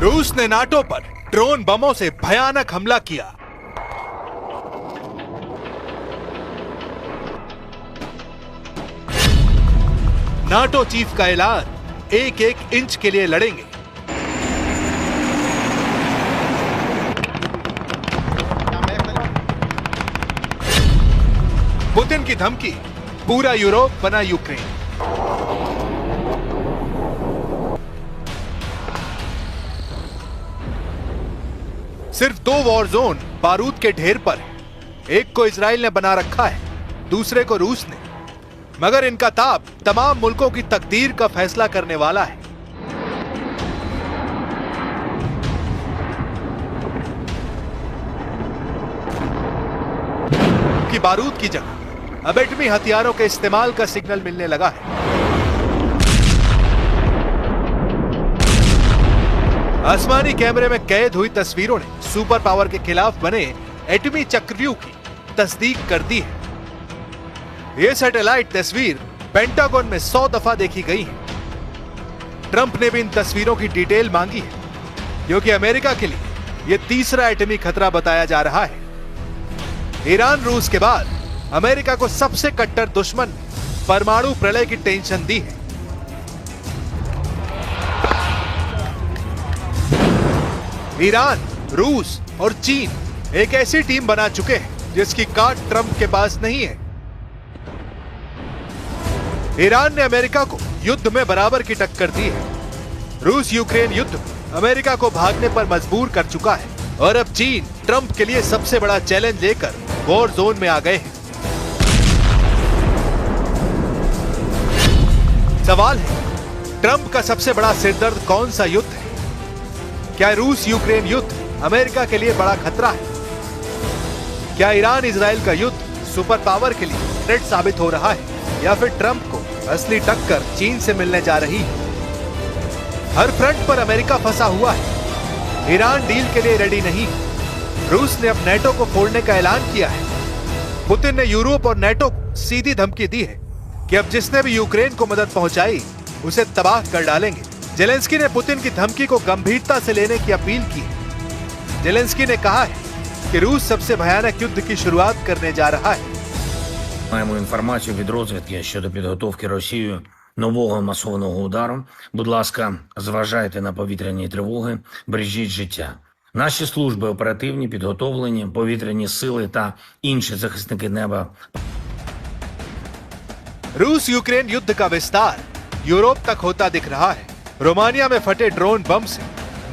रूस ने नाटो पर ड्रोन बमों से भयानक हमला किया। नाटो चीफ का ऐलान, एक एक इंच के लिए लड़ेंगे। पुतिन की धमकी, पूरा यूरोप बना यूक्रेन। सिर्फ 2 वॉर जोन बारूद के ढेर पर है। एक को इजराइल ने बना रखा है, दूसरे को रूस ने। मगर इनका ताप तमाम मुल्कों की तकदीर का फैसला करने वाला है। कि बारूद की जगह अब एटमी हथियारों के इस्तेमाल का सिग्नल मिलने लगा है। आसमानी कैमरे में कैद हुई तस्वीरों ने सुपर पावर के खिलाफ बने एटमी चक्रव्यूह की तस्दीक कर दी है। यह सैटेलाइट तस्वीर पेंटागन में 100 दफा देखी गई है। ट्रंप ने भी इन तस्वीरों की डिटेल मांगी है, क्योंकि अमेरिका के लिए यह तीसरा एटमी खतरा बताया जा रहा है। ईरान रूस के बाद अमेरिका को सबसे कट्टर दुश्मन परमाणु प्रलय की टेंशन दी है। ईरान, रूस और चीन एक ऐसी टीम बना चुके हैं जिसकी काट ट्रंप के पास नहीं है। ईरान ने अमेरिका को युद्ध में बराबर की टक्कर दी है। रूस यूक्रेन युद्ध अमेरिका को भागने पर मजबूर कर चुका है और अब चीन ट्रंप के लिए सबसे बड़ा चैलेंज लेकर वॉर जोन में आ गए हैं। सवाल है, ट्रंप का सबसे बड़ा सिरदर्द कौन सा युद्ध है? क्या रूस यूक्रेन युद्ध अमेरिका के लिए बड़ा खतरा है? क्या ईरान इजराइल का युद्ध सुपर पावर के लिए थ्रेट साबित हो रहा है, या फिर ट्रंप को असली टक्कर चीन से मिलने जा रही है? हर फ्रंट पर अमेरिका फंसा हुआ है। ईरान डील के लिए रेडी नहीं। रूस ने अब नेटो को फोड़ने का ऐलान किया है। पुतिन ने यूरोप और नेटो को सीधी धमकी दी है कि अब जिसने भी यूक्रेन को मदद पहुंचाई उसे तबाह कर डालेंगे। जेलेंस्की ने पुतिन की धमकी को गंभीरता से लेने की अपील की है। जेलेंस्की ने कहा है कि रूस सबसे भयानक युद्ध की शुरुआत करने जा रहा है। Маємо інформацію від розвідки щодо підготовки Росією нового масованого удару. Будь ласка, зважайте на повітряні тривоги, бережіть життя. Наші служби оперативні, підготовлені, повітряні сили та інші захисники неба. रूस यूक्रेन युद्ध का विस्तार यूरोप तक होता दिख रहा है। रोमानिया में फटे ड्रोन बम से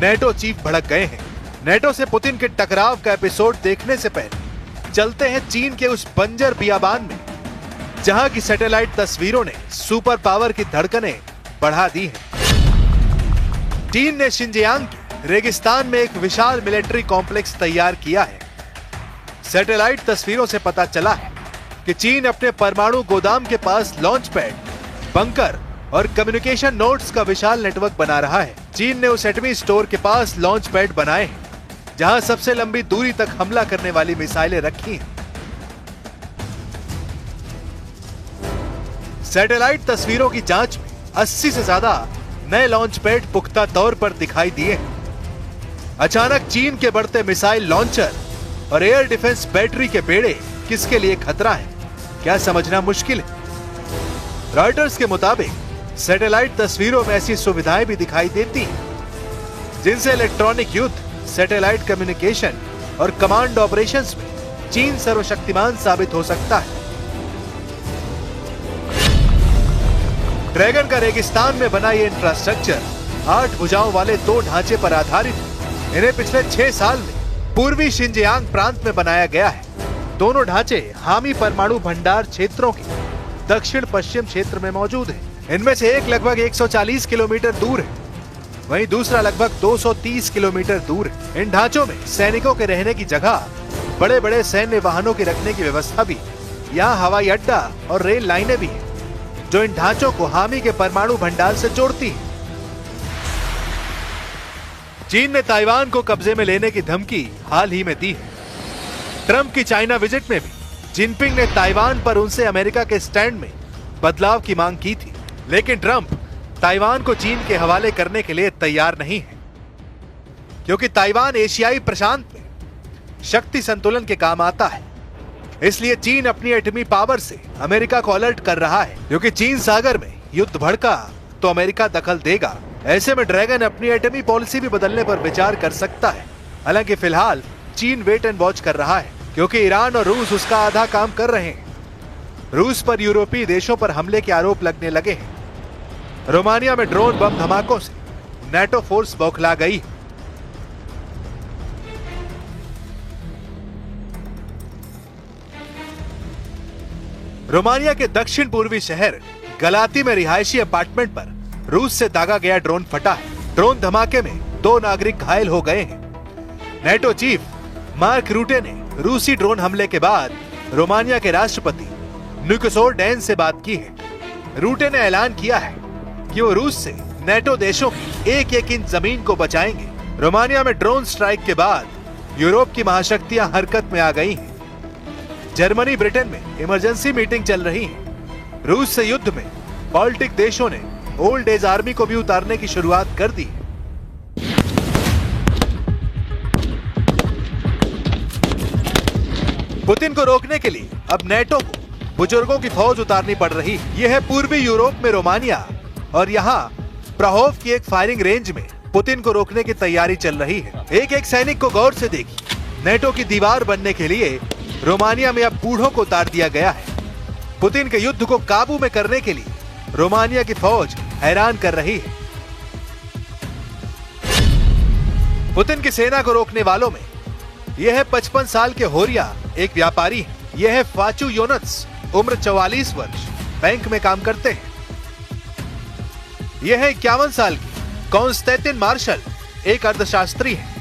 नेटो चीफ भड़क गए हैं। नेटो से पुतिन के टकराव का एपिसोड देखने से पहले चलते हैं चीन के उस बंजर बियाबान में, जहां की सैटेलाइट तस्वीरों ने सुपर पावर की धड़कनें बढ़ा दी हैं। चीन ने शिनजियांग के रेगिस्तान में एक विशाल मिलिट्री कॉम्प्लेक्स तैयार किया है। सैटेलाइट तस्वीरों से पता चला है कि चीन अपने परमाणु गोदाम के पास लॉन्च पैड, बंकर और कम्युनिकेशन नोड्स का विशाल नेटवर्क बना रहा है। चीन ने उस एटमी स्टोर के पास लॉन्च पैड बनाए हैं, जहां सबसे लंबी दूरी तक हमला करने वाली मिसाइलें रखी हैं। सैटेलाइट तस्वीरों की जांच में 80 से ज्यादा नए लॉन्च पैड पुख्ता तौर पर दिखाई दिए हैं। अचानक चीन के बढ़ते मिसाइल लॉन्चर और एयर डिफेंस बैटरी के बेड़े किसके लिए खतरा है, क्या समझना मुश्किल है। रॉयटर्स के मुताबिक सैटेलाइट तस्वीरों में ऐसी सुविधाएं भी दिखाई देती हैं जिनसे इलेक्ट्रॉनिक युद्ध, सैटेलाइट कम्युनिकेशन और कमांड ऑपरेशंस में चीन सर्वशक्तिमान साबित हो सकता है। ड्रैगन का रेगिस्तान में बना ये इंफ्रास्ट्रक्चर 8 भुजाओं वाले 2 ढांचे पर आधारित है। इन्हें पिछले 6 साल में पूर्वी शिनजियांग प्रांत में बनाया गया है। दोनों ढांचे हामी परमाणु भंडार क्षेत्रों के दक्षिण पश्चिम क्षेत्र में मौजूद है। इनमें से एक लगभग 140 किलोमीटर दूर है, वहीं दूसरा लगभग 230 किलोमीटर दूर है। इन ढांचों में सैनिकों के रहने की जगह, बड़े बड़े सैन्य वाहनों के रखने की व्यवस्था भी, यहाँ हवाई अड्डा और रेल लाइनें भी हैं, जो इन ढांचों को हामी के परमाणु भंडार से जोड़ती है। चीन ने ताइवान को कब्जे में लेने की धमकी हाल ही में दी है। ट्रंप की चाइना विजिट में भी जिनपिंग ने ताइवान पर उनसे अमेरिका के स्टैंड में बदलाव की मांग की थी, लेकिन ट्रंप ताइवान को चीन के हवाले करने के लिए तैयार नहीं है। क्योंकि ताइवान एशियाई प्रशांत में शक्ति संतुलन के काम आता है। इसलिए चीन अपनी एटमी पावर से अमेरिका को अलर्ट कर रहा है, क्योंकि चीन सागर में युद्ध भड़का तो अमेरिका दखल देगा। ऐसे में ड्रैगन अपनी एटमी पॉलिसी भी बदलने पर विचार कर सकता है। हालांकि फिलहाल चीन वेट एंड वॉच कर रहा है, क्योंकि ईरान और रूस उसका आधा काम कर रहे हैं। रूस पर यूरोपीय देशों पर हमले के आरोप लगने लगे हैं। रोमानिया में ड्रोन बम धमाकों से नेटो फोर्स बौखला गई। रोमानिया के दक्षिण पूर्वी शहर गलाती में रिहायशी अपार्टमेंट पर रूस से दागा गया ड्रोन फटा है। ड्रोन धमाके में 2 नागरिक घायल हो गए हैं। नेटो चीफ मार्क रूटे ने रूसी ड्रोन हमले के बाद रोमानिया के राष्ट्रपति निकोसोर डैन से बात की है। रूटे ने ऐलान किया है कि वो रूस से नेटो देशों की एक इंच जमीन को बचाएंगे। रोमानिया में ड्रोन स्ट्राइक के बाद यूरोप की महाशक्तियां हरकत में आ गई हैं। जर्मनी ब्रिटेन में इमरजेंसी मीटिंग चल रही है। रूस से युद्ध में बाल्टिक देशों ने ओल्ड एज आर्मी को भी उतारने की शुरुआत कर दी है। पुतिन को रोकने के लिए अब नेटो को बुजुर्गों की फौज उतारनी पड़ रही है। यह है पूर्वी यूरोप में रोमानिया, और यहाँ प्रहोव की एक फायरिंग रेंज में पुतिन को रोकने की तैयारी चल रही है। एक सैनिक को गौर से देखिए। नेटो की दीवार बनने के लिए रोमानिया में अब बूढ़ों को उतार दिया गया है। पुतिन के युद्ध को काबू में करने के लिए रोमानिया की फौज हैरान कर रही है। पुतिन की सेना को रोकने वालों में यह है 55 साल के होरिया एक व्यापारी है। यह है फाचू योनत्स, उम्र 44 वर्ष, बैंक में काम करते हैं। यह है 51 साल की कॉन्स्टेंटिन मार्शल, एक अर्थशास्त्री है।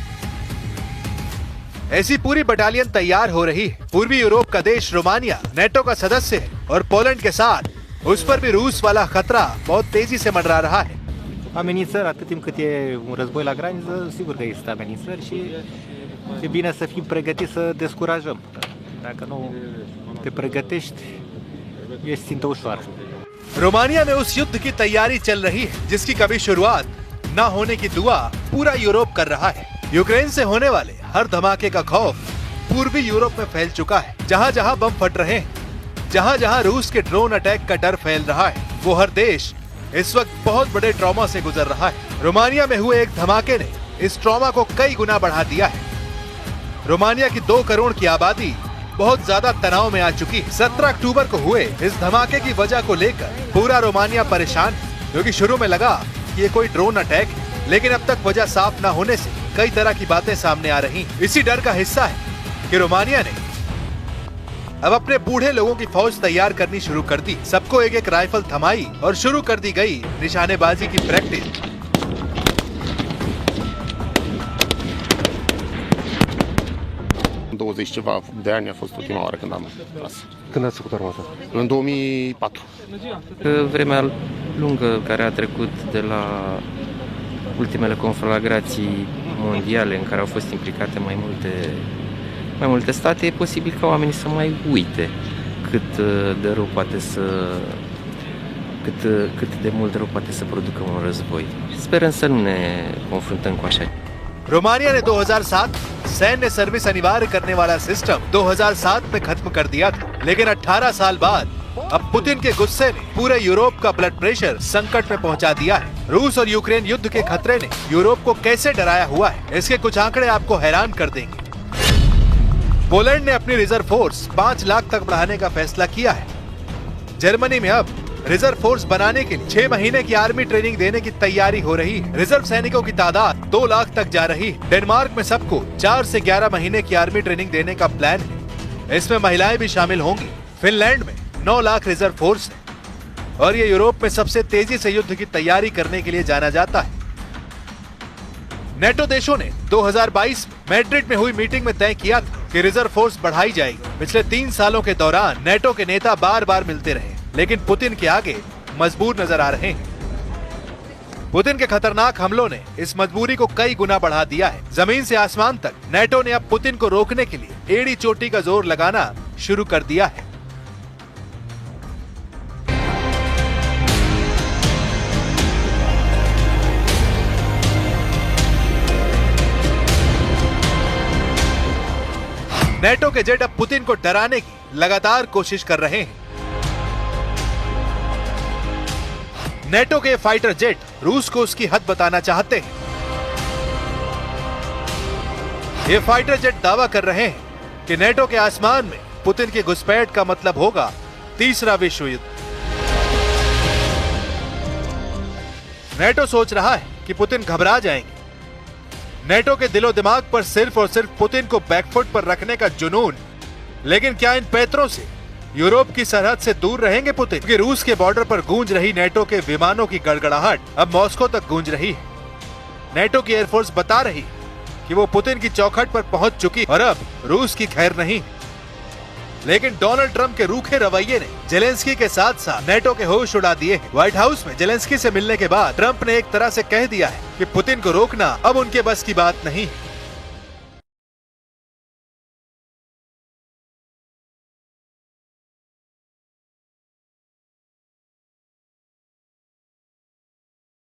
ऐसी पूरी बटालियन तैयार हो रही है। पूर्वी यूरोप का देश रोमानिया नेटो का सदस्य है और पोलैंड के साथ उस पर भी रूस वाला खतरा बहुत तेजी से मंडरा रहा है। Amenințări, atât timp cât e un război la graniță, sigur că există amenințări și e bine să fim pregătiți să descurajăm. Dacă nu te pregătești, ești țintă ușoară. Romania में उस युद्ध की तैयारी चल रही है जिसकी कभी शुरुआत न होने की दुआ पूरा यूरोप कर रहा है। यूक्रेन से होने वाले हर धमाके का खौफ पूर्वी यूरोप में फैल चुका है। जहां जहां बम फट रहे हैं, जहां जहां रूस के ड्रोन अटैक का डर फैल रहा है, वो हर देश इस वक्त बहुत बड़े ट्रॉमा से गुजर रहा है। रोमानिया में हुए एक धमाके ने इस ट्रॉमा को कई गुना बढ़ा दिया है। रोमानिया की 2 करोड़ की आबादी बहुत ज्यादा तनाव में आ चुकी है। 17 अक्टूबर को हुए इस धमाके की वजह को लेकर पूरा रोमानिया परेशान है, क्योंकि शुरू में लगा कि ये कोई ड्रोन अटैक है, लेकिन अब तक वजह साफ न होने से कई तरह की बातें सामने आ रही हैं। इसी डर का हिस्सा है कि रोमानिया ने अब अपने बूढ़े लोगों की फौज तैयार करनी शुरू कर दी। सबको एक राइफल थमाई और शुरू कर दी गई निशानेबाजी की practice. 20 ceva de ani a fost ultima oară când am tras. Când ați făcut armata? În 2004. Vremea lungă care a trecut de la ultimele conflagrații mondiale în care au fost implicate mai multe state, e posibil ca oamenii să mai uite cât de mult rău poate să producă un război. Sperăm să nu ne confruntăm cu așa. Romania ने 2007 सैन्य service अनिवार्य करने वाला system 2007 में खत्म कर दिया था, लेकिन 18 साल बाद अब पुतिन के गुस्से ने पूरे यूरोप का ब्लड प्रेशर संकट में पहुंचा दिया है। रूस और यूक्रेन युद्ध के खतरे ने यूरोप को कैसे डराया हुआ है, इसके कुछ आंकड़े आपको हैरान कर देंगे। पोलैंड ने अपनी रिजर्व फोर्स 5 लाख तक बढ़ाने का फैसला किया है। जर्मनी में अब रिजर्व फोर्स बनाने के लिए 6 महीने की आर्मी ट्रेनिंग देने की तैयारी हो रही है। रिजर्व सैनिकों की तादाद 2 लाख तक जा रही है। डेनमार्क में सबको 4 से 11 महीने की आर्मी ट्रेनिंग देने का प्लान है। इसमें महिलाएं भी शामिल होंगी। फिनलैंड में 9 लाख रिजर्व फोर्स है और ये यूरोप में सबसे तेजी से युद्ध की तैयारी करने के लिए जाना जाता है। नेटो देशों ने 2022 में मैड्रिड में हुई मीटिंग में तय किया था कि रिजर्व फोर्स बढ़ाई जाएगी। पिछले 3 सालों के दौरान नेटो के नेता बार बार मिलते रहे, लेकिन पुतिन के आगे मजबूर नजर आ रहे हैं। पुतिन के खतरनाक हमलों ने इस मजबूरी को कई गुना बढ़ा दिया है। जमीन से आसमान तक नेटो ने अब पुतिन को रोकने के लिए एड़ी चोटी का जोर लगाना शुरू कर दिया है। नेटो के जेट अब पुतिन को डराने की लगातार कोशिश कर रहे हैं। नेटो के फाइटर जेट रूस को उसकी हद बताना चाहते हैं। ये फाइटर जेट दावा कर रहे हैं कि नेटो के आसमान में पुतिन की घुसपैठ का मतलब होगा तीसरा विश्व युद्ध। नेटो सोच रहा है कि पुतिन घबरा जाएंगे। नेटो के दिलो दिमाग पर सिर्फ और सिर्फ पुतिन को बैकफुट पर रखने का जुनून। लेकिन क्या इन पैतरों से यूरोप की सरहद से दूर रहेंगे पुतिन? क्योंकि रूस के बॉर्डर पर गूंज रही नेटो के विमानों की गड़गड़ाहट अब मॉस्को तक गूंज रही है। नेटो की एयरफोर्स बता रही कि वो पुतिन की चौखट पर पहुंच चुकी और अब रूस की खैर नहीं। लेकिन डोनाल्ड ट्रंप के रूखे रवैये ने जेलेंस्की के साथ साथ नेटो के होश उड़ा दिए हैं। व्हाइट हाउस में जेलेंस्की से मिलने के बाद ट्रंप ने एक तरह से कह दिया है कि पुतिन को रोकना अब उनके बस की बात नहीं है।